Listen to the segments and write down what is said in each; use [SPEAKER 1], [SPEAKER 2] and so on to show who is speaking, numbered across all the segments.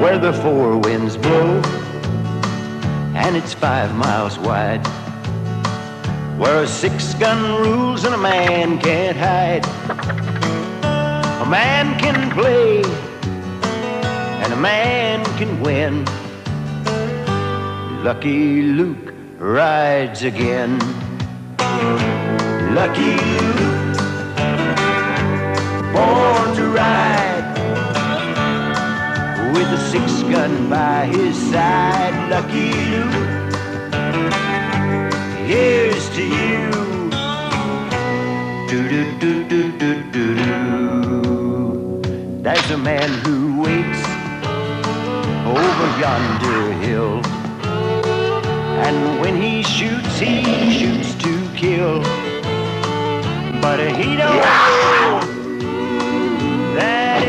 [SPEAKER 1] Where the four winds blow and it's 5 miles wide, where a 6-gun rules and a man can't hide. A man can play and a man can win. Lucky Luke rides again. Lucky Luke, born to ride, with a 6-gun by his side. Lucky Luke, here's to you. Do-do-do-do-do-do-do. There's a man who waits over yonder hill, and when he shoots to kill. But he don't know that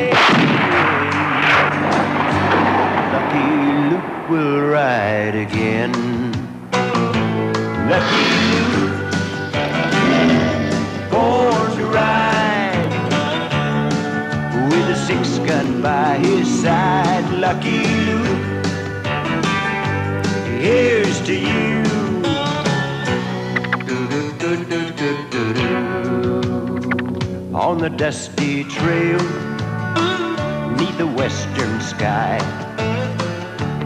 [SPEAKER 1] Lucky Luke will ride again. Lucky Luke, born to ride, with a 6-gun by his side. Lucky Luke, here's to you. On the dusty trail, neath the western sky,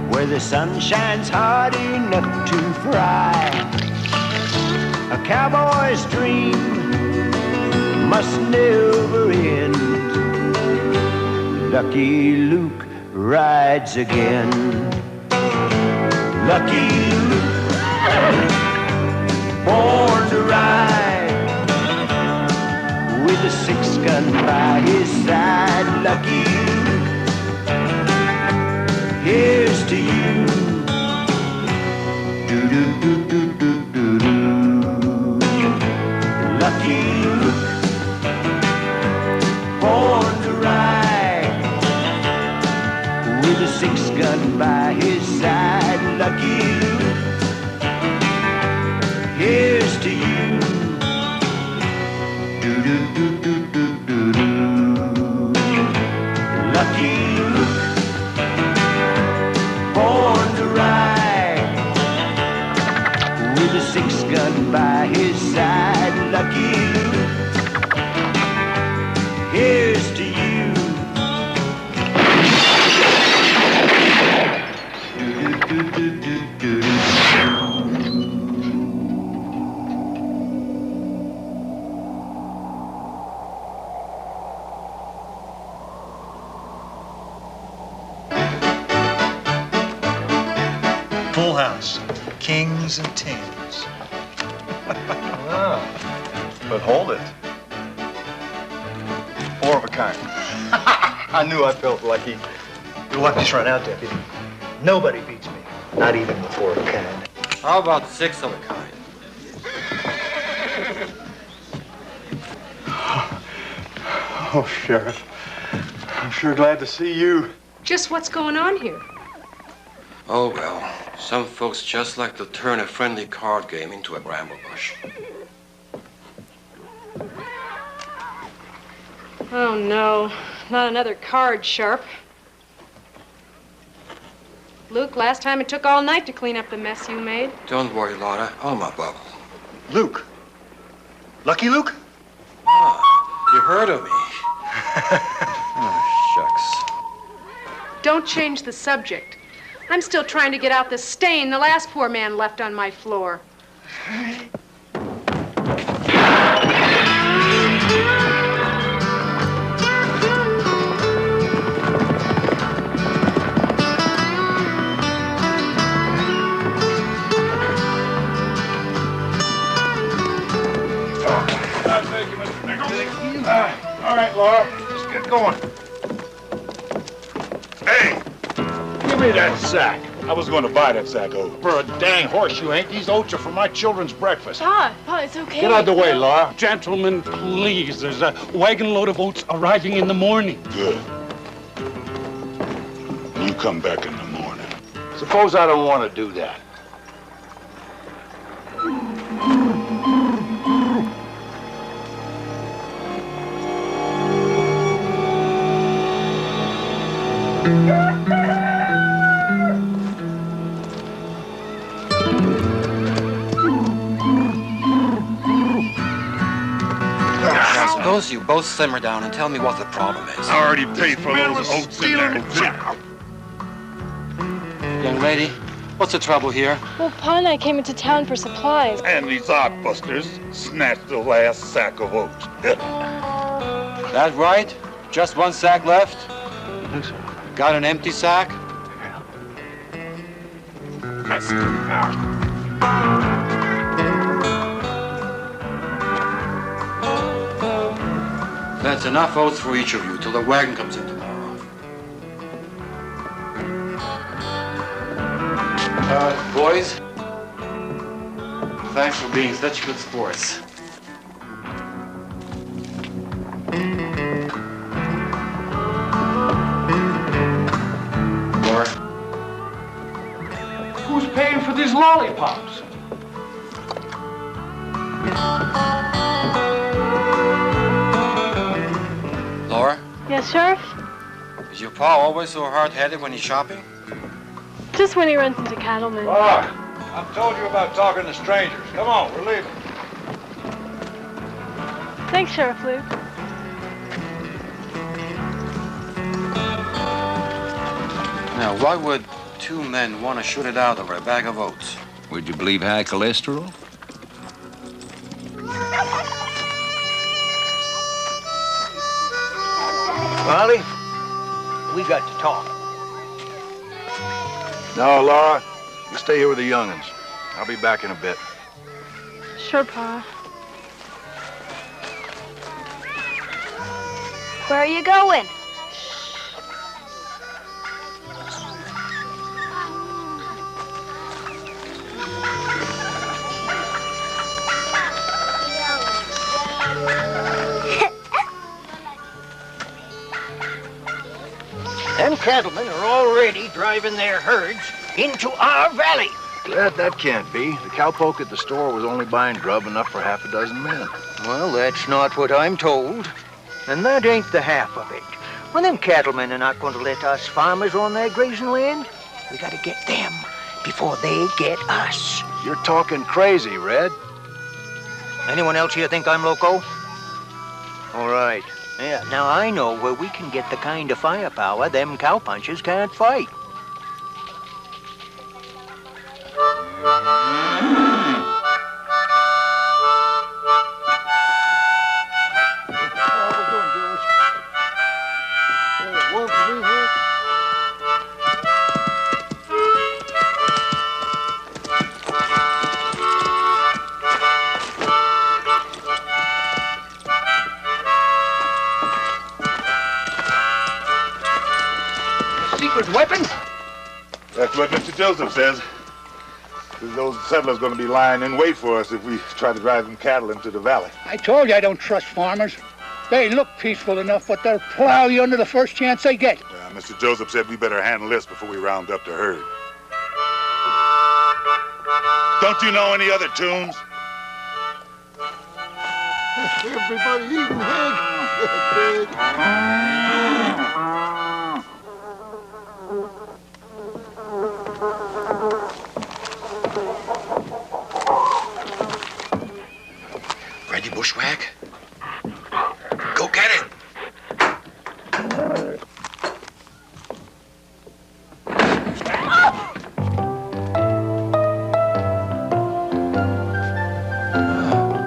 [SPEAKER 1] where the sun shines hard enough to fry, a cowboy's dream must never end. Lucky Luke rides again. Lucky Luke, born to ride, with a 6-gun by his side. Lucky Luke, here's to you. Do-do-do-do-do-do-do. Lucky Luke, born to ride, with a 6-gun by his side. Lucky Luke, here's to you. Do-do-do-do-do-do-do. Lucky Luke, born to ride, with a 6-gun by his side. Lucky Luke, here's to you. Do-do-do-do-do-do.
[SPEAKER 2] Full house, kings and tens.
[SPEAKER 3] Wow. But hold it. 4 of a kind. I knew I felt lucky.
[SPEAKER 2] Your luck's run out, Deputy. Nobody beats me, not even the 4 of a kind.
[SPEAKER 4] How about 6 of a kind?
[SPEAKER 3] Oh, Sheriff. I'm sure glad to see you.
[SPEAKER 5] Just what's going on here?
[SPEAKER 4] Oh, well, some folks just like to turn a friendly card game into a bramble bush.
[SPEAKER 5] Oh, no. Not another card sharp. Luke, last time it took all night to clean up the mess you made.
[SPEAKER 4] Don't worry, Laura. I'll mop up.
[SPEAKER 2] Luke. Lucky Luke?
[SPEAKER 4] Ah, you heard of me. Oh, shucks.
[SPEAKER 5] Don't change the subject. I'm still trying to get out the stain the last poor man left on my floor.
[SPEAKER 3] All right, Laura, let's get going. Hey, give me that sack. I was going to buy that sack over. For a dang horse you ain't. These oats are for my children's breakfast.
[SPEAKER 6] Pa, it's okay.
[SPEAKER 3] Get out of the way, Laura.
[SPEAKER 7] Gentlemen, please. There's a wagon load of oats arriving in the morning.
[SPEAKER 8] Good. You come back in the morning.
[SPEAKER 3] Suppose I don't want to do that.
[SPEAKER 4] suppose you both simmer down and tell me what the problem is.
[SPEAKER 3] I already paid for those oats in there.
[SPEAKER 4] Young lady, what's the trouble here?
[SPEAKER 6] Well, Pa and I came into town for supplies.
[SPEAKER 3] And these oddbusters snatched the last sack of oats.
[SPEAKER 4] That right? Just one sack left?
[SPEAKER 2] I think so.
[SPEAKER 4] Got an empty sack? That's enough oats for each of you till the wagon comes in tomorrow. Boys, thanks for being such good sports. Laura?
[SPEAKER 7] Who's paying for these lollipops?
[SPEAKER 4] Laura?
[SPEAKER 6] Yes, Sheriff?
[SPEAKER 4] Is your pa always so hard-headed when he's shopping?
[SPEAKER 6] Just when he runs into cattlemen.
[SPEAKER 2] Laura, I've told you about talking to strangers. Come on, we're leaving.
[SPEAKER 6] Thanks, Sheriff Luke.
[SPEAKER 4] Now, why would two men want to shoot it out over a bag of oats?
[SPEAKER 9] Would you believe high cholesterol?
[SPEAKER 2] Molly, we got to talk.
[SPEAKER 10] No, Laura, you stay here with the young'uns. I'll be back in a bit.
[SPEAKER 6] Sure, Pa.
[SPEAKER 11] Where are you going?
[SPEAKER 12] Them cattlemen are already driving their herds into our valley.
[SPEAKER 10] Glad that can't be. The cowpoke at the store was only buying grub enough for half a dozen men.
[SPEAKER 12] Well, that's not what I'm told. And that ain't the half of it. When them cattlemen are not going to let us farmers on their grazing land, we gotta get them before they get us.
[SPEAKER 10] You're talking crazy, Red.
[SPEAKER 12] Anyone else here think I'm loco? All right. Yeah, now I know where we can get the kind of firepower them cowpunchers can't fight. Weapons?
[SPEAKER 3] That's what Mr. Joseph says. Those settlers are going to be lying in wait for us if we try to drive them cattle into the valley.
[SPEAKER 7] I told you I don't trust farmers. They look peaceful enough, but they'll plow you under the first chance they get.
[SPEAKER 3] Mr. Joseph said we better handle this before we round up the herd. Don't you know any other tunes?
[SPEAKER 10] Everybody eating egg.
[SPEAKER 4] Ready, bushwhack? Go get it!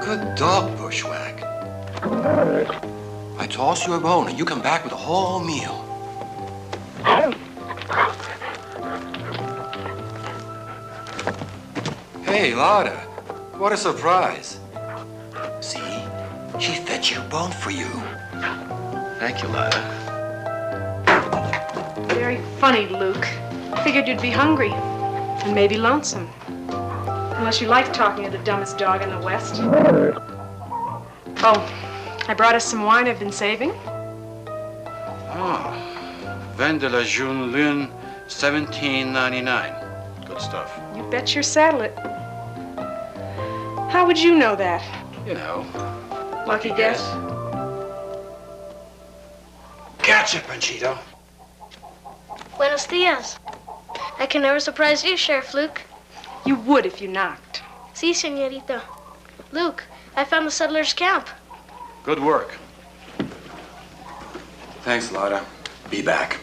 [SPEAKER 4] Good dog, bushwhack. I toss you a bone and you come back with a whole meal. Hey, Lotta, what a surprise. See, she fed you a bone for you. Thank you, Lotta.
[SPEAKER 5] Very funny, Luke. Figured you'd be hungry and maybe lonesome. Unless you like talking to the dumbest dog in the West. Oh, I brought us some wine I've been saving.
[SPEAKER 4] Oh, Vin de la Jeune Lune, 1799. Good stuff.
[SPEAKER 5] You bet your saddle it. How would you know that?
[SPEAKER 4] You know.
[SPEAKER 5] Lucky guess.
[SPEAKER 4] Gotcha, Panchito.
[SPEAKER 11] Buenos dias. I can never surprise you, Sheriff Luke.
[SPEAKER 5] You would if you knocked.
[SPEAKER 11] Si, señorita. Luke, I found the settlers' camp.
[SPEAKER 4] Good work. Thanks, Lotta. Be back.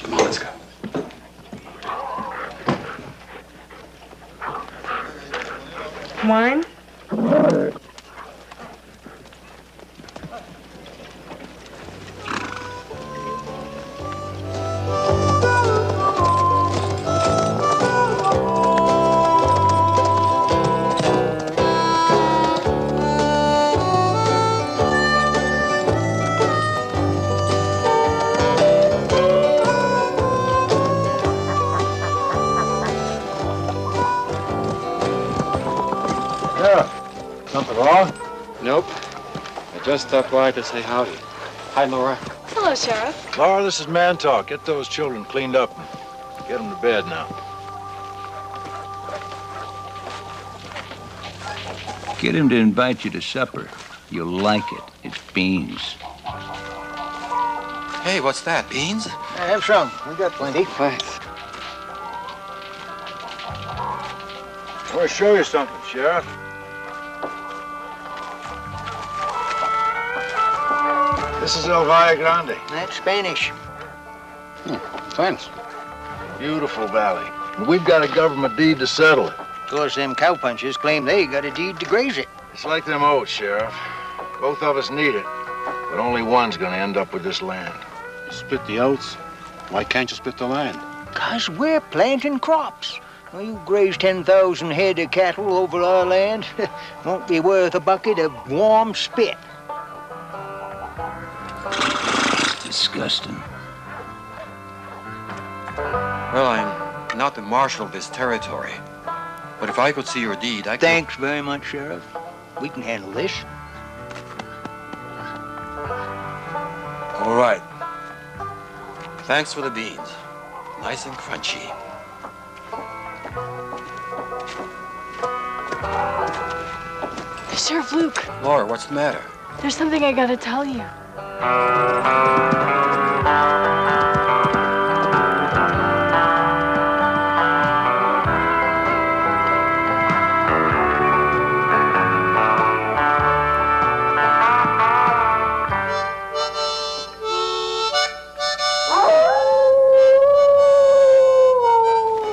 [SPEAKER 4] Come on, let's go.
[SPEAKER 5] Wine?
[SPEAKER 3] Something wrong?
[SPEAKER 13] Nope. I just stopped by to say howdy. Hi, Laura.
[SPEAKER 6] Hello, Sheriff.
[SPEAKER 10] Laura, this is man talk. Get those children cleaned up and get them to bed now.
[SPEAKER 9] Get him to invite you to supper. You'll like it. It's beans.
[SPEAKER 4] Hey, what's that? Beans?
[SPEAKER 12] Have some. We got plenty.
[SPEAKER 13] Thanks.
[SPEAKER 10] I want to show you something, Sheriff. This is El Valle Grande.
[SPEAKER 12] That's Spanish.
[SPEAKER 13] Thanks.
[SPEAKER 10] Beautiful valley. And we've got a government deed to settle it.
[SPEAKER 12] Of course, them cowpunchers claim they got a deed to graze it.
[SPEAKER 10] It's like them oats, Sheriff. Both of us need it, but only one's gonna end up with this land.
[SPEAKER 13] You split the oats. Why can't you split the land?
[SPEAKER 12] 'Cause we're planting crops. Well, you graze 10,000 head of cattle over our land. Won't be worth a bucket of warm spit.
[SPEAKER 9] Disgusting.
[SPEAKER 4] Well, I'm not the marshal of this territory. But if I could see your deed, I could...
[SPEAKER 12] Thanks very much, Sheriff. We can handle this.
[SPEAKER 4] All right. Thanks for the beans. Nice and crunchy.
[SPEAKER 6] Sheriff Luke,
[SPEAKER 4] Laura, what's the matter?
[SPEAKER 6] there's something I gotta tell you.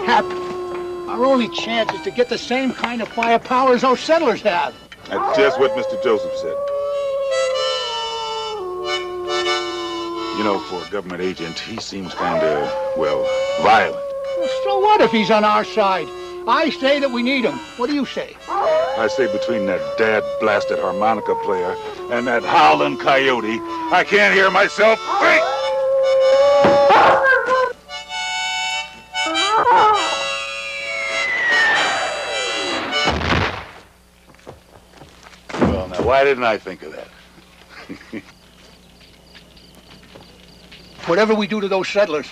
[SPEAKER 7] Hap, our only chance is to get the same kind of firepower as those settlers have.
[SPEAKER 3] That's just what Mr. Joseph said. You know, for a government agent, he seems kind of, well, violent.
[SPEAKER 7] Well, so what if he's on our side? I say that we need him. What do you say?
[SPEAKER 3] I say between that dad-blasted harmonica player and that howling coyote, I can't hear myself think! Well, now, why didn't I think of that?
[SPEAKER 7] Whatever we do to those settlers,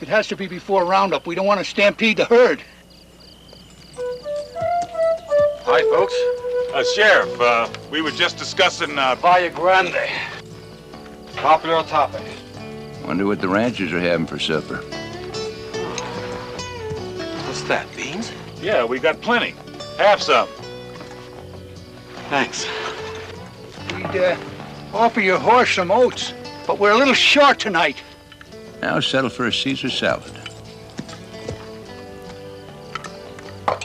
[SPEAKER 7] it has to be before Roundup. We don't want to stampede the herd.
[SPEAKER 3] Hi, folks. Sheriff, we were just discussing,
[SPEAKER 13] Valle Grande. Popular topic.
[SPEAKER 9] Wonder what the ranchers are having for supper.
[SPEAKER 4] What's that, beans?
[SPEAKER 3] Yeah, we got plenty. Have some.
[SPEAKER 13] Thanks.
[SPEAKER 7] We'd offer your horse some oats, but we're a little short tonight.
[SPEAKER 9] Now settle for a Caesar salad.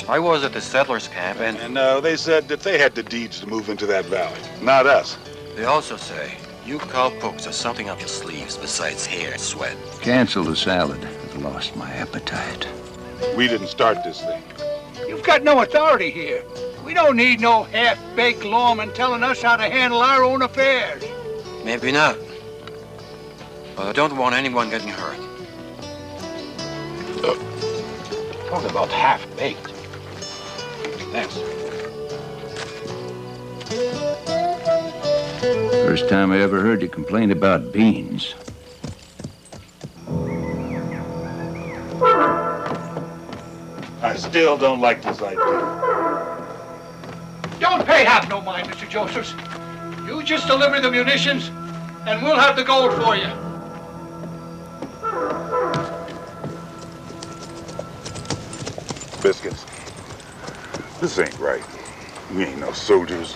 [SPEAKER 4] I was at the settlers' camp,
[SPEAKER 3] And they said that they had the deeds to move into that valley, not us.
[SPEAKER 4] they also say you cowpokes have something up your sleeves besides hair and sweat.
[SPEAKER 9] Cancel the salad. I've lost my appetite.
[SPEAKER 3] We didn't start this thing.
[SPEAKER 7] You've got no authority here. We don't need no half-baked lawman telling us how to handle our own affairs.
[SPEAKER 4] Maybe not. But I don't want anyone getting hurt.
[SPEAKER 13] Talk about half-baked. Thanks.
[SPEAKER 9] First time I ever heard you complain about beans.
[SPEAKER 3] I still don't like this idea.
[SPEAKER 7] Don't pay half no mind, Mr. Josephs. You just deliver the munitions, and we'll have the gold for you.
[SPEAKER 3] Biscuits. This ain't right. We ain't no soldiers.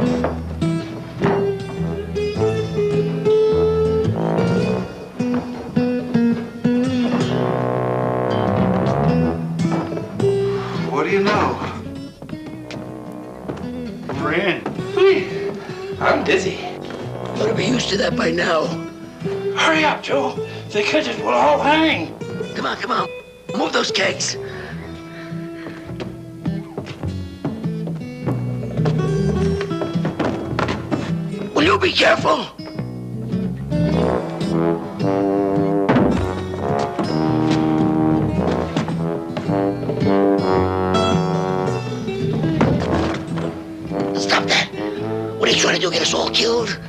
[SPEAKER 14] used to that by now.
[SPEAKER 7] Hurry up, Joe. If they catch us, we'll all hang.
[SPEAKER 14] Come on, come on. Move those kegs. Will you be careful? Stop that. What are you trying to do, get us all killed?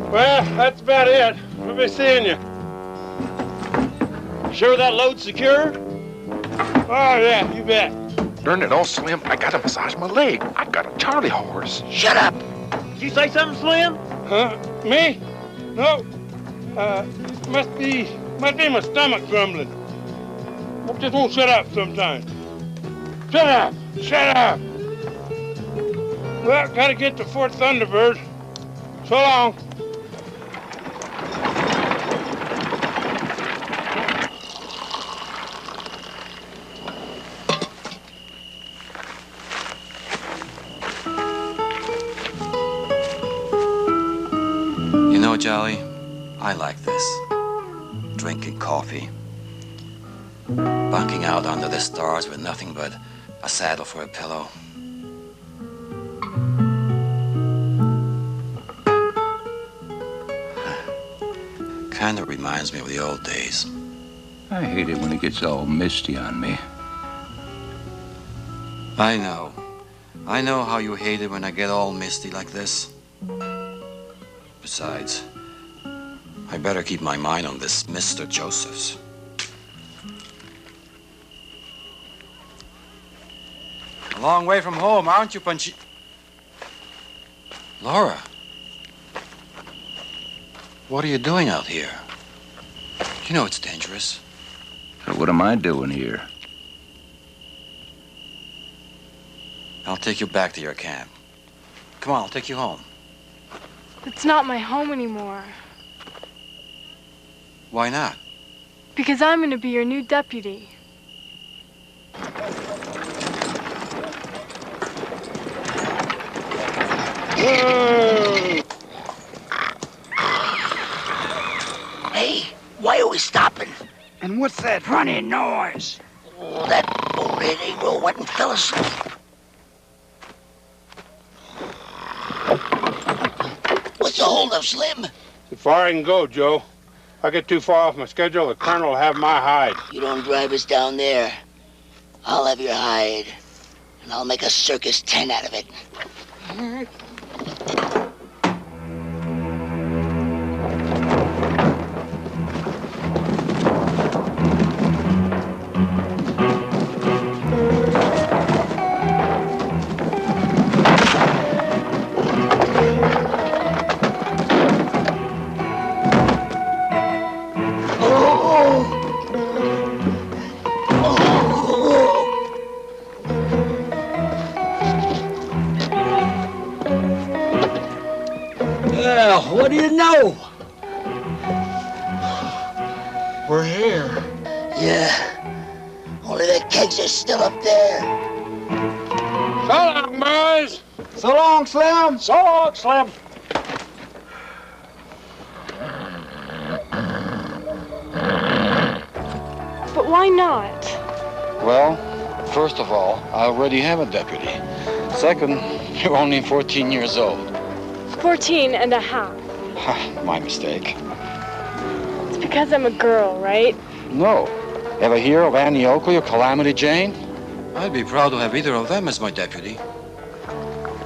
[SPEAKER 15] Well, that's about it. We'll be seeing you. Sure that load's secure? Oh, yeah, you bet.
[SPEAKER 16] Darn it all, Slim. I gotta massage my leg. I got a Charlie horse.
[SPEAKER 14] Shut up.
[SPEAKER 15] Did you say something, Slim? Huh? Me? No. Must be my stomach grumbling. I just won't shut up sometimes. Shut up! Shut up! Well, gotta get to Fort Thunderbird. So long.
[SPEAKER 13] You know, Jolly, I like this. Drinking coffee. Bunking out under the stars with nothing but a saddle for a pillow. Kinda reminds me of the old days.
[SPEAKER 9] I hate it when it gets all misty on me.
[SPEAKER 13] I know. I know how you hate it when I get all misty like this. Besides, I better keep my mind on this Mr. Josephs. A long way from home, aren't you, Punchy? Laura. What are you doing out here? You know it's dangerous.
[SPEAKER 9] So what am I doing here?
[SPEAKER 13] I'll take you back to your camp. Come on, I'll take you home.
[SPEAKER 6] It's not my home anymore.
[SPEAKER 13] Why not?
[SPEAKER 6] Because I'm going to be your new deputy.
[SPEAKER 14] Hey, why are we stopping?
[SPEAKER 17] And what's that running noise?
[SPEAKER 14] Oh, that bonehead Negro went and fell asleep. What's the holdup, Slim?
[SPEAKER 15] As far as I can go, Joe. If I get too far off my schedule, the colonel will have my hide.
[SPEAKER 14] You don't drive us down there. I'll have your hide, and I'll make a circus tent out of it.
[SPEAKER 17] What do you know?
[SPEAKER 14] We're here. Yeah. Only the kegs are still up there.
[SPEAKER 15] So long, boys.
[SPEAKER 17] So long, Slim.
[SPEAKER 15] So long, Slim.
[SPEAKER 6] But why not?
[SPEAKER 10] Well, first of all, I already have a deputy. Second, you're only 14 years old.
[SPEAKER 6] 14 and a half.
[SPEAKER 10] My mistake.
[SPEAKER 6] It's because I'm a girl, right?
[SPEAKER 10] No. Ever hear of Annie Oakley or Calamity Jane?
[SPEAKER 13] I'd be proud to have either of them as my deputy.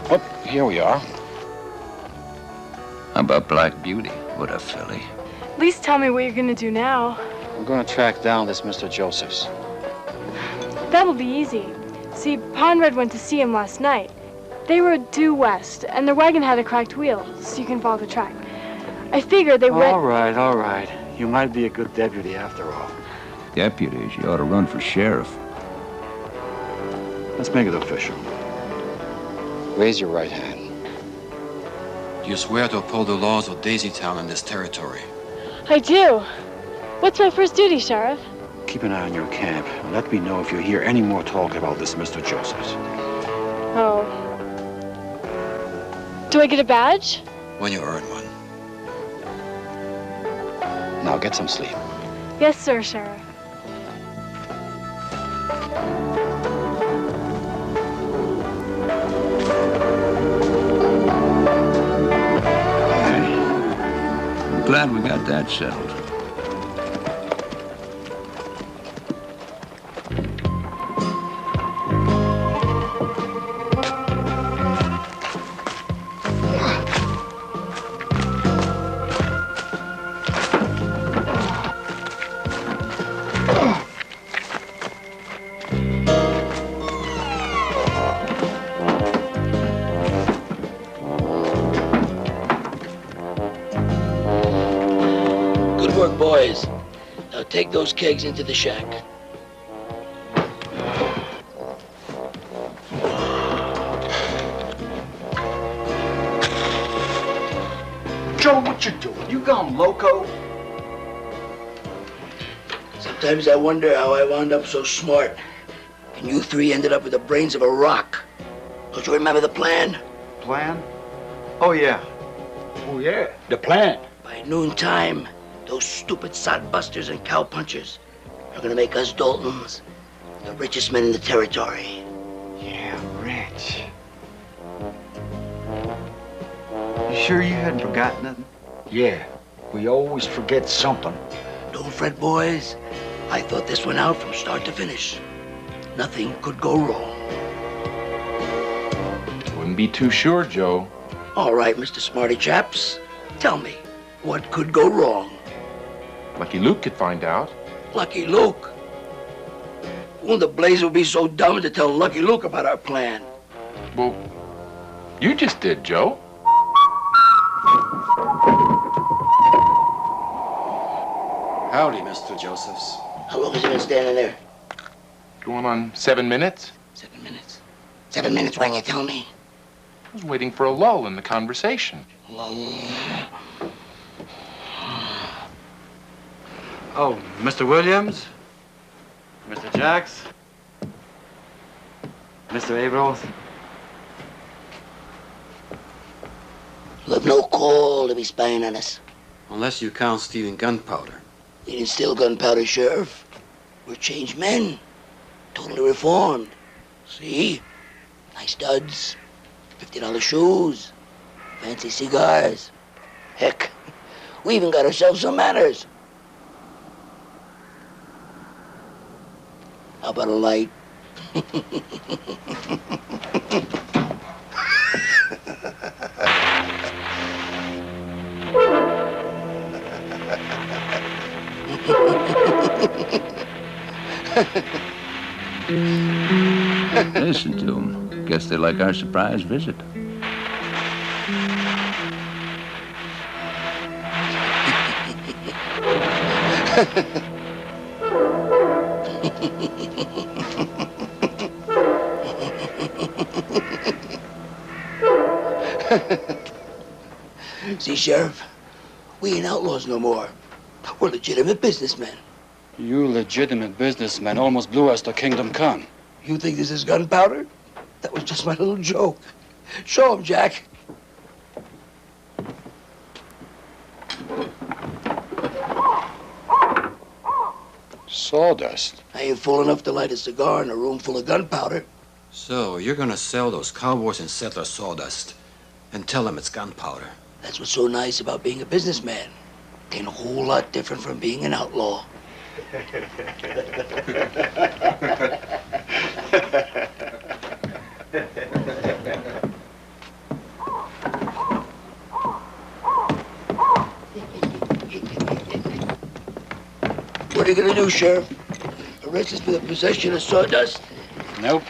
[SPEAKER 10] Oh, here we are.
[SPEAKER 9] How about Black Beauty? What a filly.
[SPEAKER 6] At least tell me what you're gonna do now.
[SPEAKER 10] We're gonna track down this Mr. Josephs.
[SPEAKER 6] That'll be easy. See, Pa and Red went to see him last night. They rode due west, and their wagon had a cracked wheel, so you can follow the track. I figured they went...
[SPEAKER 18] All right. You might be a good deputy after all.
[SPEAKER 9] Deputies, you ought to run for sheriff.
[SPEAKER 18] Let's make it official.
[SPEAKER 10] Raise your right hand.
[SPEAKER 13] Do you swear to uphold the laws of Daisytown and this territory?
[SPEAKER 6] I do. What's my first duty, Sheriff?
[SPEAKER 10] keep an eye on your camp. And let me know if you hear any more talk about this Mr. Josephs.
[SPEAKER 6] Oh. Do I get a badge?
[SPEAKER 13] When you earn one.
[SPEAKER 10] Now get some sleep.
[SPEAKER 6] Yes, sir, Sheriff.
[SPEAKER 9] I'm glad we got that settled.
[SPEAKER 14] Good work, boys. Now take those kegs into the shack.
[SPEAKER 17] Joe, what you doing? You gone loco?
[SPEAKER 14] Sometimes I wonder how I wound up so smart. And you three ended up with the brains of a rock. Don't you remember the plan?
[SPEAKER 18] Plan? Oh, yeah.
[SPEAKER 17] Oh, yeah, the plan.
[SPEAKER 14] By noontime, those stupid sodbusters and cowpunchers are gonna make us Daltons the richest men in the territory.
[SPEAKER 18] Yeah, rich. You sure you hadn't forgotten nothing?
[SPEAKER 17] Yeah, we always forget something.
[SPEAKER 14] Don't fret, boys. I thought this one out from start to finish. Nothing could go wrong.
[SPEAKER 19] Wouldn't be too sure, Joe.
[SPEAKER 14] All right, Mr. Smarty Chaps. Tell me, what could go wrong?
[SPEAKER 19] Lucky Luke could find out.
[SPEAKER 14] Lucky Luke? Who in the blaze would be so dumb to tell Lucky Luke about our plan?
[SPEAKER 19] Well, you just did, Joe.
[SPEAKER 13] Howdy, Mr. Josephs.
[SPEAKER 14] How long has he been standing there?
[SPEAKER 19] Going on 7 minutes?
[SPEAKER 14] 7 minutes. 7 minutes, why didn't you tell me?
[SPEAKER 19] I was waiting for a lull in the conversation.
[SPEAKER 10] Oh, Mr. Williams? Mr. Jacks? Mr. Averill?
[SPEAKER 14] You have no call to be spying on us.
[SPEAKER 13] Unless you count stealing gunpowder.
[SPEAKER 14] We didn't steal gunpowder, Sheriff. We're changed men. Totally reformed. See? Nice studs. $50 shoes. Fancy cigars. Heck, we even got ourselves some manners. How about a light?
[SPEAKER 9] Listen to them. Guess they like our surprise visit.
[SPEAKER 14] See, Sheriff, we ain't outlaws no more. We're legitimate businessmen.
[SPEAKER 10] You legitimate businessmen almost blew us to Kingdom Come.
[SPEAKER 14] You think this is gunpowder? That was just my little joke. Show him, Jack.
[SPEAKER 10] Sawdust?
[SPEAKER 14] I ain't fool enough to light a cigar in a room full of gunpowder.
[SPEAKER 13] So, you're gonna sell those cowboys and settlers sawdust and tell them it's gunpowder.
[SPEAKER 14] That's what's so nice about being a businessman. It ain't a whole lot different from being an outlaw. What are you gonna do, Sheriff? Arrest us for the possession of sawdust?
[SPEAKER 10] Nope.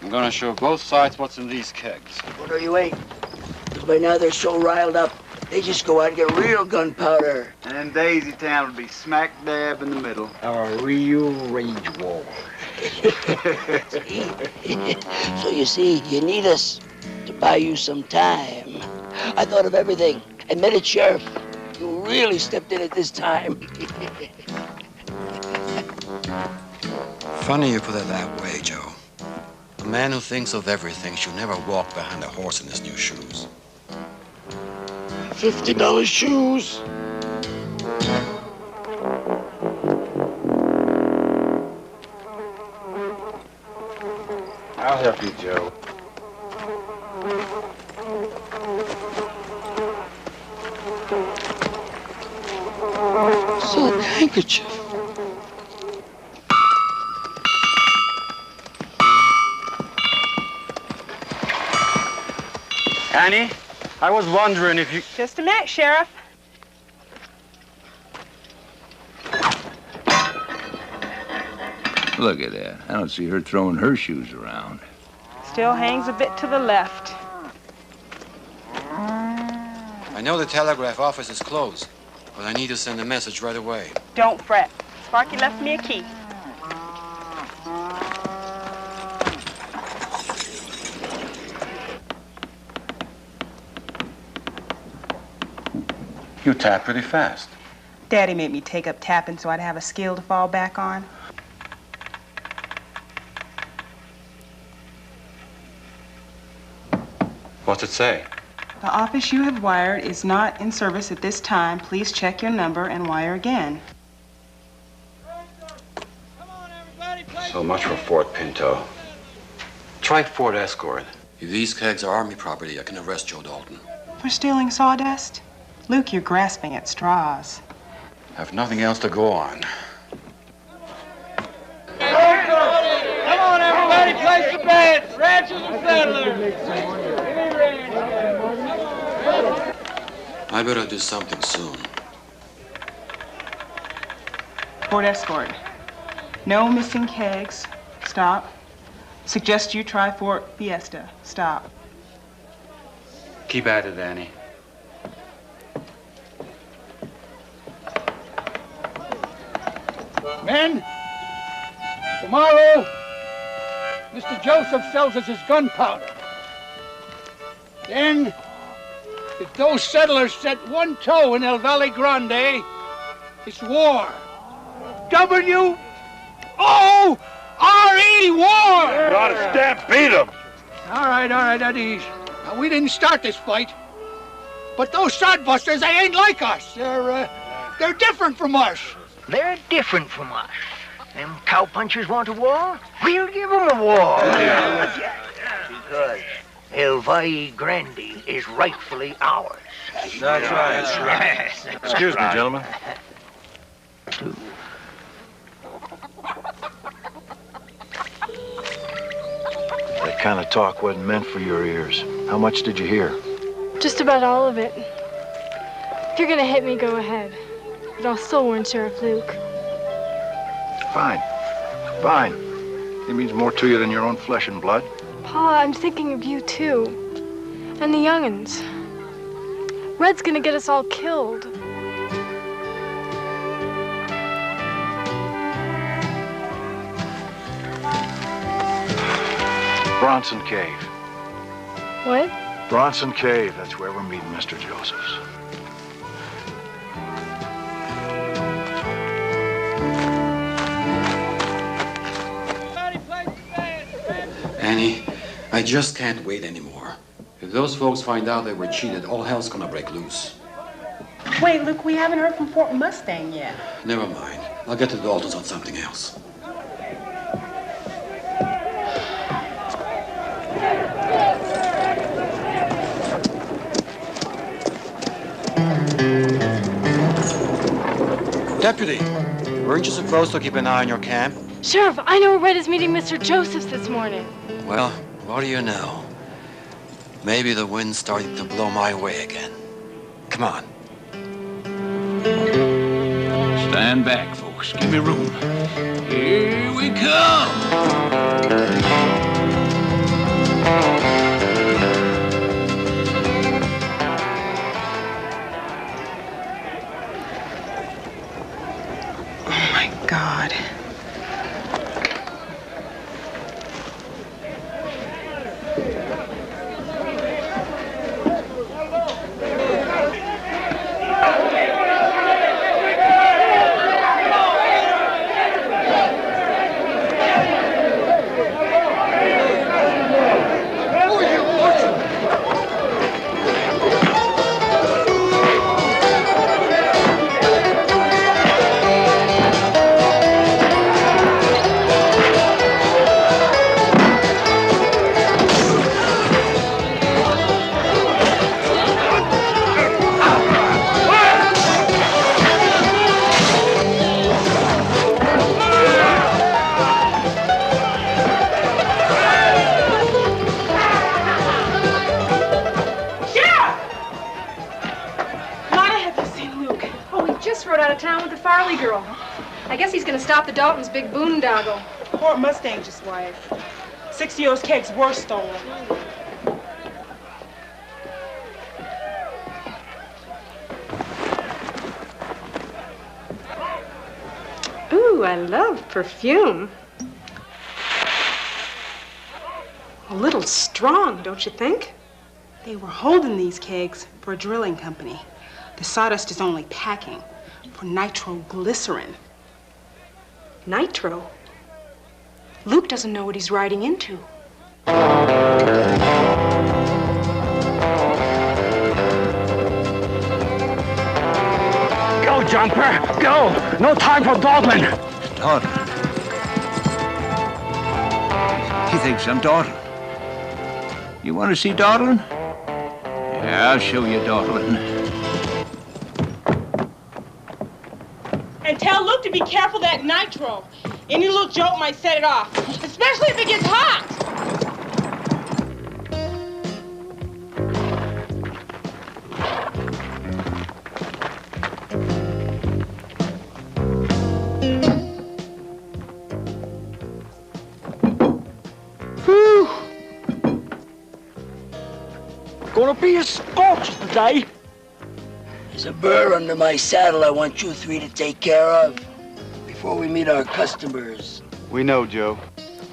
[SPEAKER 10] I'm gonna show both sides what's in these kegs.
[SPEAKER 14] Well, no, you ain't. Because by now they're so riled up, they just go out and get real gunpowder.
[SPEAKER 18] And Daisy Town will be smack dab in the middle.
[SPEAKER 17] A real rage war.
[SPEAKER 14] So you see, you need us to buy you some time. I thought of everything. Admit it, Sheriff. You really stepped in at this time.
[SPEAKER 13] Funny you put it that way, Joe. A man who thinks of everything should never walk behind a horse in his new shoes.
[SPEAKER 3] $50 shoes.
[SPEAKER 8] I'll help you, Joe.
[SPEAKER 14] Silk handkerchief.
[SPEAKER 18] Annie, I was wondering if you...
[SPEAKER 20] Just a minute, Sheriff.
[SPEAKER 9] Look at that. I don't see her throwing her shoes around.
[SPEAKER 20] Still hangs a bit to the left.
[SPEAKER 13] I know the telegraph office is closed, but I need to send a message right away.
[SPEAKER 20] Don't fret. Sparky left me a key.
[SPEAKER 18] You tap pretty fast.
[SPEAKER 20] Daddy made me take up tapping so I'd have a skill to fall back on.
[SPEAKER 18] What's it say?
[SPEAKER 20] The office you have wired is not in service at this time. Please check your number and wire again.
[SPEAKER 18] So much for Fort Pinto. Try Fort Escort.
[SPEAKER 13] If these kegs are Army property, I can arrest Joe Dalton.
[SPEAKER 20] For stealing sawdust? Luke, you're grasping at straws.
[SPEAKER 18] I have nothing else to go on.
[SPEAKER 15] Come on, everybody, place the bets. Ranchers and settlers.
[SPEAKER 13] I better do something soon.
[SPEAKER 20] Fort Escort. No missing kegs. Stop. Suggest you try Fort Fiesta. Stop.
[SPEAKER 18] Keep at it, Annie.
[SPEAKER 7] Men, tomorrow, Mr. Joseph sells us his gunpowder. Then, if those settlers set one toe in El Valle Grande, it's war. W-O-R-E, war!
[SPEAKER 3] You ought to stampede them.
[SPEAKER 7] All right, at ease. Now, we didn't start this fight, but those sodbusters, they ain't like us. They're different from us.
[SPEAKER 12] They're different from us. Them cowpunchers want a war? We'll give them a war. Because El Valle Grande is rightfully ours.
[SPEAKER 16] That's right. Excuse me, gentlemen.
[SPEAKER 2] That kind of talk wasn't meant for your ears. How much did you hear?
[SPEAKER 6] Just about all of it. If you're gonna hit me, go ahead. But I'll still warn Sheriff Luke.
[SPEAKER 2] Fine. Fine. He means more to you than your own flesh and blood.
[SPEAKER 6] Pa, I'm thinking of you too. And the young'uns. Red's gonna get us all killed.
[SPEAKER 2] Bronson Cave.
[SPEAKER 6] What?
[SPEAKER 2] Bronson Cave. That's where we're meeting Mr. Josephs.
[SPEAKER 13] Annie, I just can't wait anymore. If those folks find out they were cheated, all hell's gonna break loose.
[SPEAKER 20] Wait, Luke, we haven't heard from Fort Mustang yet.
[SPEAKER 13] Never mind. I'll get the Daltons on something else. Deputy, weren't you supposed to keep an eye on your camp?
[SPEAKER 6] Sheriff, I know where Red is meeting Mr. Josephs this morning.
[SPEAKER 13] Well, what do you know? Maybe the wind's starting to blow my way again. Come on.
[SPEAKER 9] Stand back, folks. Give me room. Here we come.
[SPEAKER 20] God.
[SPEAKER 5] of town with the Farley girl. I guess he's gonna stop the Daltons' big boondoggle.
[SPEAKER 20] Ford Mustang just wired. 60 of those kegs were stolen.
[SPEAKER 5] Ooh, I love perfume. A little strong, don't you think?
[SPEAKER 20] They were holding these kegs for a drilling company. The sawdust is only packing for nitroglycerin.
[SPEAKER 5] Nitro? Luke doesn't know what he's riding into.
[SPEAKER 21] Go, Jumper, go! No time for dawdling.
[SPEAKER 9] Dawdling? He thinks I'm dawdling. You want to see dawdling? Yeah, I'll show you dawdling.
[SPEAKER 20] And tell Luke to be careful of that nitro. Any little jolt might set it off, especially if it gets hot.
[SPEAKER 21] Whew. Gonna be a scorch today.
[SPEAKER 14] There's a burr under my saddle I want you three to take care of before we meet our customers.
[SPEAKER 2] We know, Joe.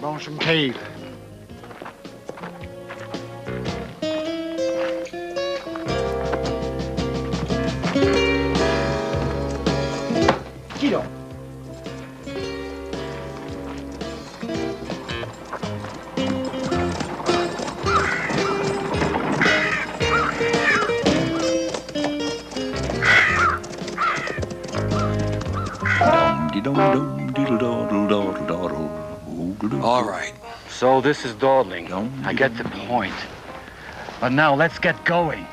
[SPEAKER 2] Lonesome Cave.
[SPEAKER 21] Get on.
[SPEAKER 13] All right.
[SPEAKER 21] So this is dawdling. I get the point. But now let's get going.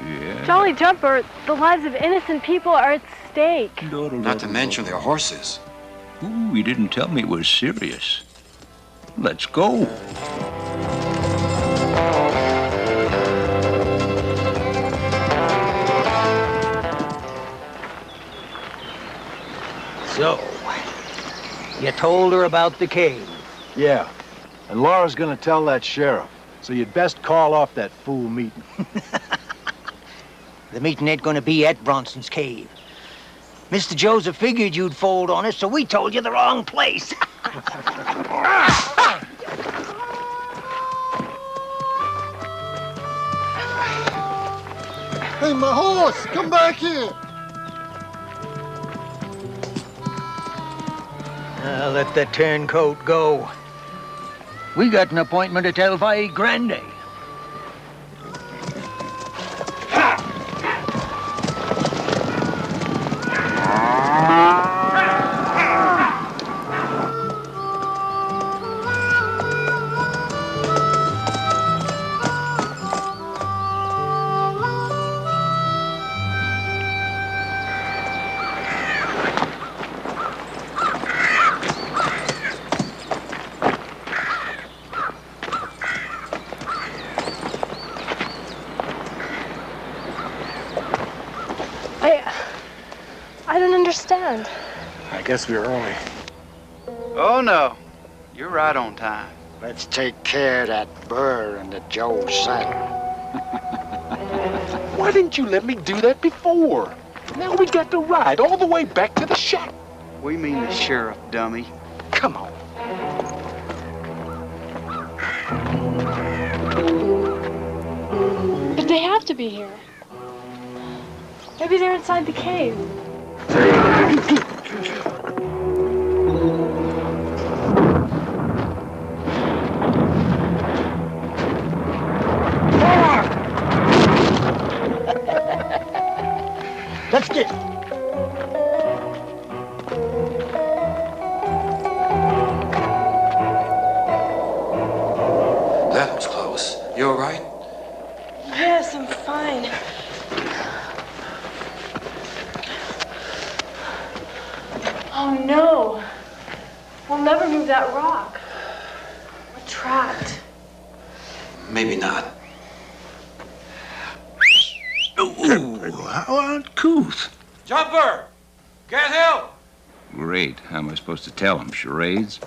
[SPEAKER 6] Jolly Jumper, the lives of innocent people are at stake.
[SPEAKER 13] Not to mention their horses.
[SPEAKER 9] Ooh, he didn't tell me it was serious. Let's go.
[SPEAKER 12] So, you told her about the cave?
[SPEAKER 2] Yeah. And Laura's gonna tell that sheriff. So you'd best call off that fool meeting.
[SPEAKER 12] The meeting ain't gonna be at Bronson's cave. Mr. Joseph figured you'd fold on us, so we told you the wrong place.
[SPEAKER 22] Hey, my horse! Come back here!
[SPEAKER 12] Let the turncoat go. We got an appointment at El Valle Grande.
[SPEAKER 6] I don't understand.
[SPEAKER 2] I guess we're early.
[SPEAKER 23] Oh, no. You're right on time. Let's take care of that burr into Joe's saddle.
[SPEAKER 3] Why didn't you let me do that before? Now we got to ride all the way back to the shack.
[SPEAKER 23] We mean the sheriff, dummy.
[SPEAKER 3] Come on.
[SPEAKER 6] But they have to be here. Maybe they're inside the cave.
[SPEAKER 21] Let's get.
[SPEAKER 13] That was close. You all right?
[SPEAKER 6] Yes, I'm fine. Oh no. We'll never move that rock. We're trapped.
[SPEAKER 13] Maybe not.
[SPEAKER 9] Ooh, how uncouth.
[SPEAKER 24] Jumper!
[SPEAKER 21] Terence Hill!
[SPEAKER 9] Great. How am I supposed to tell him? Charades?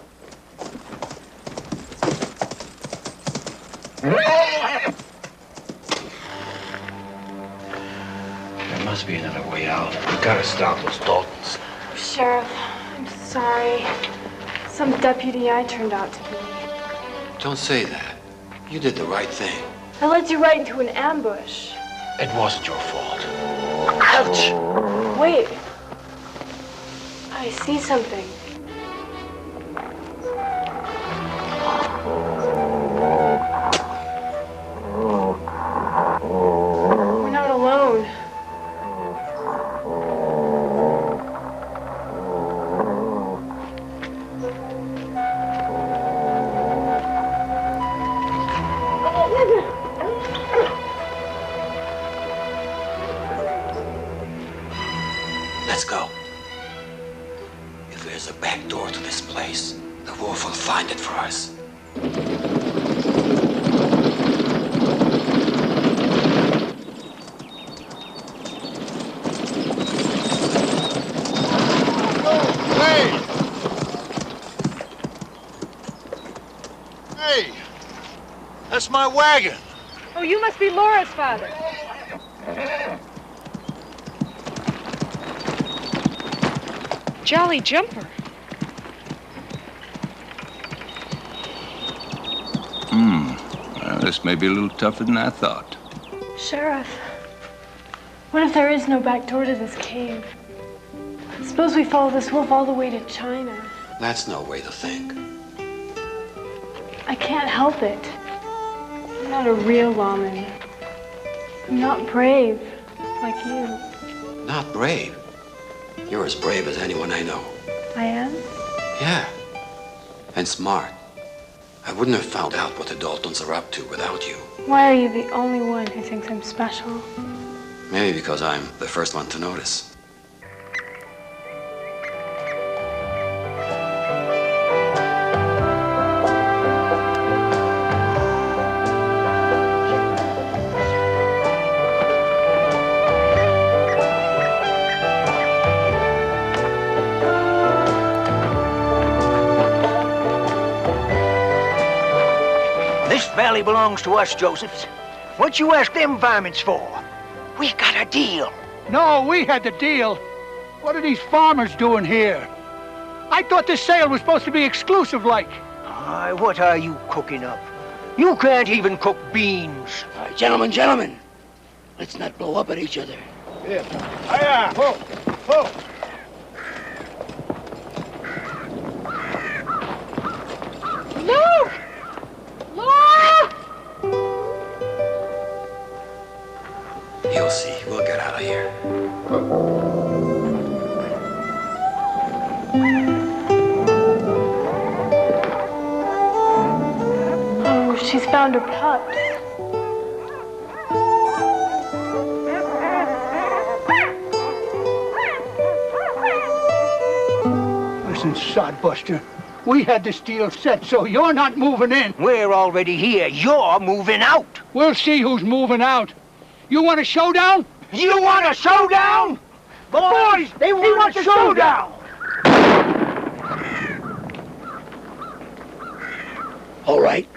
[SPEAKER 10] There must be another way out. We've got to stop those Daltons.
[SPEAKER 6] Sheriff, I'm sorry. Some deputy I turned out to be.
[SPEAKER 13] Don't say that. You did the right thing.
[SPEAKER 6] I led you right into an ambush.
[SPEAKER 10] It wasn't your fault.
[SPEAKER 6] Ouch! Wait. I see something. We're not alone.
[SPEAKER 13] Let's go. If there's a back door to this place, the wolf will find it for us.
[SPEAKER 16] Hey! That's my wagon.
[SPEAKER 5] Oh, you must be Laura's father. Jolly jumper.
[SPEAKER 9] Well, this may be a little tougher than I thought.
[SPEAKER 6] Sheriff, what if there is no back door to this cave? Suppose we follow this wolf all the way to China.
[SPEAKER 13] That's no way to think.
[SPEAKER 6] I can't help it. I'm not a real lawman. I'm not brave like you.
[SPEAKER 13] Not brave? You're as brave as anyone I know.
[SPEAKER 6] I am?
[SPEAKER 13] Yeah. And smart. I wouldn't have found out what the Daltons are up to without you.
[SPEAKER 6] Why are you the only one who thinks I'm special?
[SPEAKER 13] Maybe because I'm the first one to notice.
[SPEAKER 12] This valley belongs to us, Josephs. What you ask them varmints for? We got a deal.
[SPEAKER 7] No, we had the deal. What are these farmers doing here? I thought this sale was supposed to be exclusive like.
[SPEAKER 12] What are you cooking up? You can't even cook beans.
[SPEAKER 14] All right, gentlemen. Let's not blow up at each other.
[SPEAKER 3] Yeah. Hiya! Ho! Ho!
[SPEAKER 5] Luke! Laura!
[SPEAKER 13] You'll see. We'll get out of here.
[SPEAKER 6] Oh, she's found her pups.
[SPEAKER 7] Listen, Sodbuster, we had this deal set, so you're not moving in.
[SPEAKER 12] We're already here. You're moving out.
[SPEAKER 7] We'll see who's moving out. You want a showdown?
[SPEAKER 12] You want a showdown? Boys, they want a showdown.
[SPEAKER 14] All right.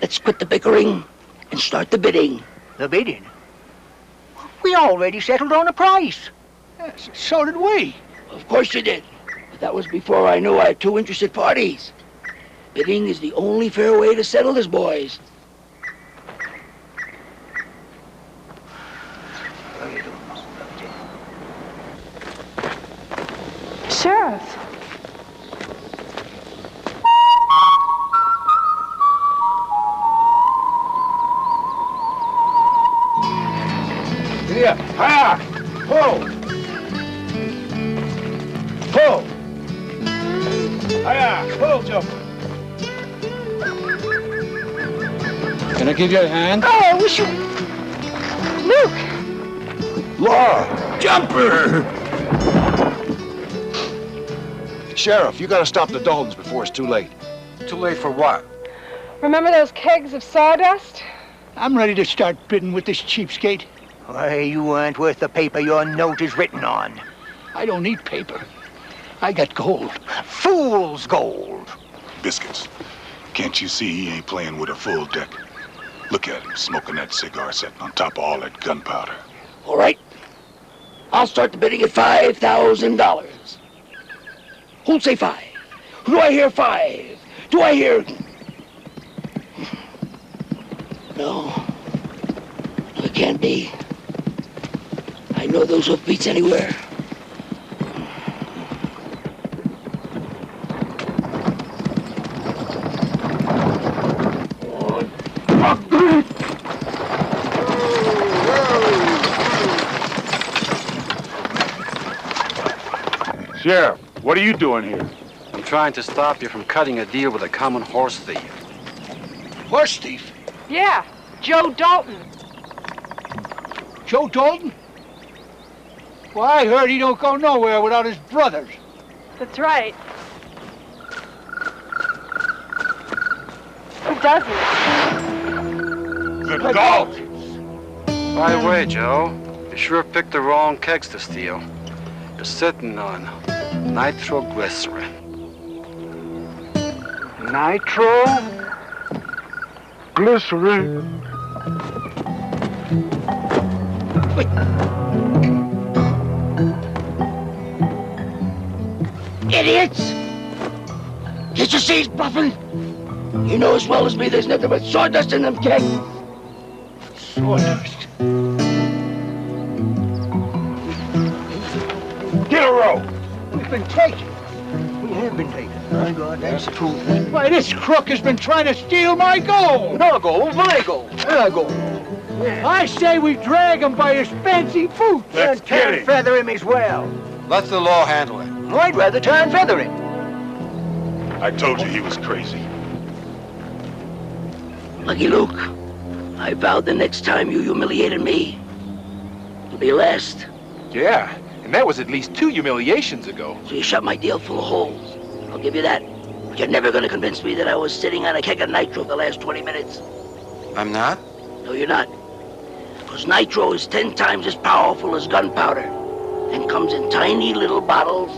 [SPEAKER 14] Let's quit the bickering and start the bidding.
[SPEAKER 12] The bidding? We already settled on a price.
[SPEAKER 7] Yes, so did we.
[SPEAKER 14] Of course you did. But that was before I knew I had two interested parties. Bidding is the only fair way to settle this, boys.
[SPEAKER 6] Sheriff.
[SPEAKER 3] Yeah. Hiya! Ho! Ho! Hiya! Ho, jumper.
[SPEAKER 21] Can I give you a hand?
[SPEAKER 6] Oh, I wish you... Luke!
[SPEAKER 16] Laura! Jumper! Sheriff, you gotta stop the Daltons before it's too late.
[SPEAKER 21] Too late for what?
[SPEAKER 5] Remember those kegs of sawdust?
[SPEAKER 7] I'm ready to start bidding with this cheapskate.
[SPEAKER 12] Why, you aren't worth the paper your note is written on.
[SPEAKER 7] I don't need paper. I got gold.
[SPEAKER 12] Fool's gold.
[SPEAKER 8] Biscuits. Can't you see he ain't playing with a full deck? Look at him smoking that cigar sitting on top of all that gunpowder.
[SPEAKER 14] All right. I'll start the bidding at $5,000. Who'll say 5? Do I hear 5? Do I hear... No. It can't be. I know those hoofbeats anywhere.
[SPEAKER 3] Sheriff, what are you doing here?
[SPEAKER 18] I'm trying to stop you from cutting a deal with a common horse thief.
[SPEAKER 7] Horse thief?
[SPEAKER 5] Yeah, Joe Dalton.
[SPEAKER 7] Joe Dalton? Well, I heard he don't go nowhere without his brothers.
[SPEAKER 6] That's right. Who doesn't?
[SPEAKER 3] The Daltons!
[SPEAKER 18] By the way, Joe, you sure picked the wrong kegs to steal. You're sitting on nitroglycerin.
[SPEAKER 7] Nitroglycerin.
[SPEAKER 14] Idiots! Can't you see he's bluffing? You know as well as me there's nothing but sawdust in them kegs.
[SPEAKER 7] Sawdust.
[SPEAKER 3] Get a rope!
[SPEAKER 7] We've been taken.
[SPEAKER 12] We have been taken. My God, that's the truth.
[SPEAKER 7] Why, this crook has been trying to steal my gold.
[SPEAKER 12] No gold, my gold. My gold.
[SPEAKER 7] I say we drag him by his fancy boots.
[SPEAKER 3] Let's get
[SPEAKER 12] And
[SPEAKER 3] him.
[SPEAKER 12] feather him as well.
[SPEAKER 13] Let the law handle it.
[SPEAKER 12] I'd rather try and feather him.
[SPEAKER 8] I told you he was crazy.
[SPEAKER 14] Lucky Luke, I vowed the next time you humiliated me, it'll be last.
[SPEAKER 19] Yeah, and that was at least 2 humiliations ago.
[SPEAKER 14] So you shot my deal full of holes. I'll give you that. But you're never gonna convince me that I was sitting on a keg of nitro the last 20 minutes.
[SPEAKER 13] I'm not?
[SPEAKER 14] No, you're not. Because nitro is 10 times as powerful as gunpowder and comes in tiny little bottles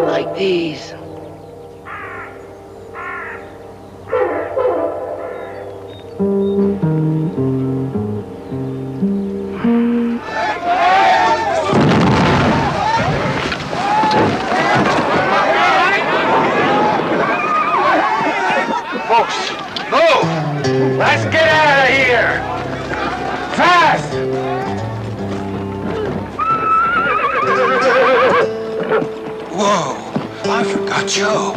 [SPEAKER 14] like these.
[SPEAKER 9] Folks, move! Let's get out of here! Fast!
[SPEAKER 13] Whoa, I forgot Joe.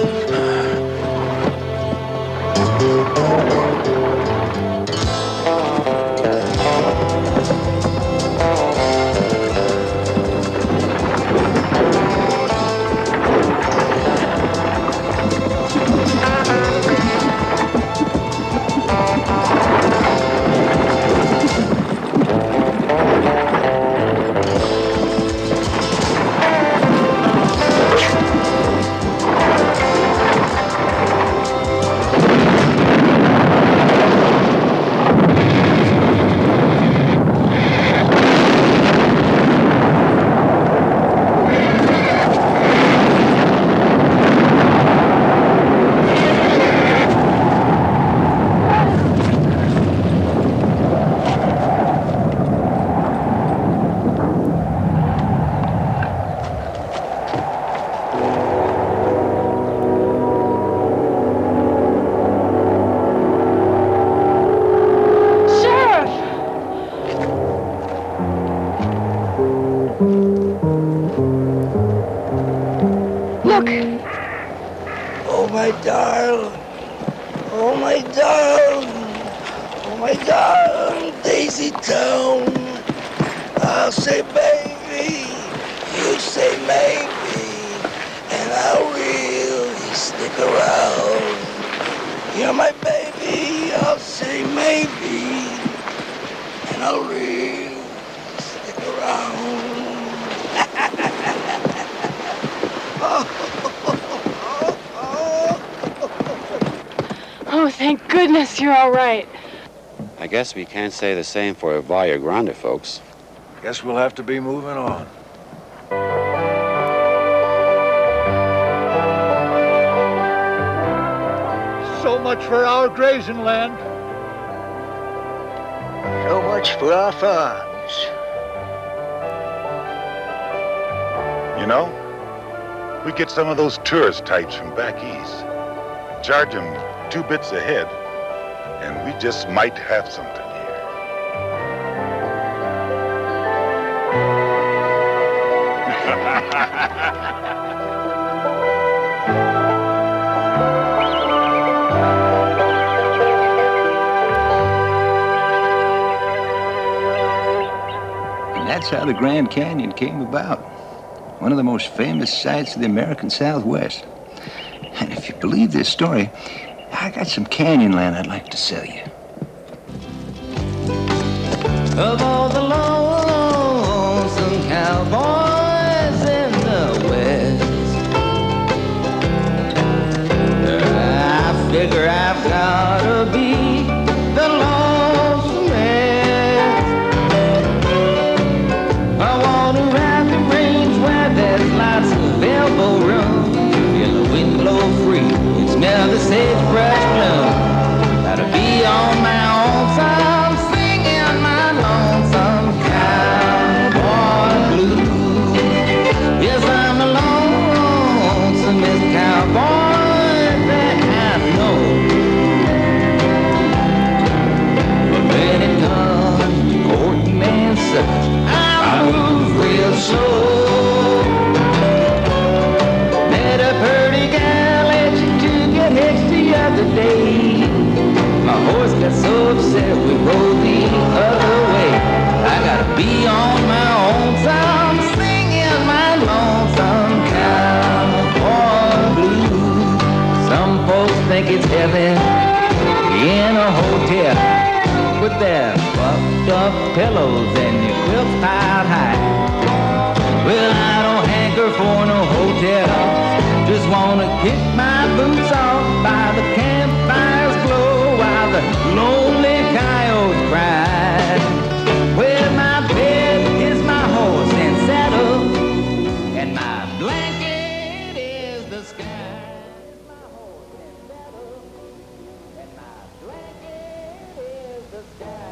[SPEAKER 14] Oh, my darling. Oh, my darling. Oh, my darling. Daisy Town. I'll say baby. You say maybe. And I'll really stick around. You're my baby. I'll say maybe. And I'll really stick around.
[SPEAKER 6] Oh, thank goodness you're all right.
[SPEAKER 18] I guess we can't say the same for Valle Grande, folks.
[SPEAKER 2] Guess we'll have to be moving on.
[SPEAKER 7] So much for our grazing land.
[SPEAKER 12] So much for our farms.
[SPEAKER 8] You know, we get some of those tourist types from back east. Charge them 2 bits a head, and we just might have something here.
[SPEAKER 9] And that's how the Grand Canyon came about. One of the most famous sights of the American Southwest. And if you believe this story, I got some canyon land I'd like to sell you.
[SPEAKER 1] Of all the lonesome cowboys in the West, I figure I've gotta be the lonesomest. I wanna ride the range where there's lots of elbow room, feel the wind blow free and smell the sagebrush bloom. Gotta be on my own time, singing my lonesome cowboy blues. Yes, I'm the lonesomest cowboy that I know. But when it comes to courting and such, I move real slow. Met a pretty gal at next the other day. My horse got so upset we rode the other way. I gotta be on my own time, singing my lonesome cowboy blues. Some folks think it's heaven in a hotel with their fucked up pillows and your quilts piled high. Well, I don't hanker for no hotel. Just wanna kick my boots off by the campfire's glow while the lonely coyotes cry. Well, my bed is my horse and saddle, and my blanket is the sky. My horse and saddle, and my blanket is the sky.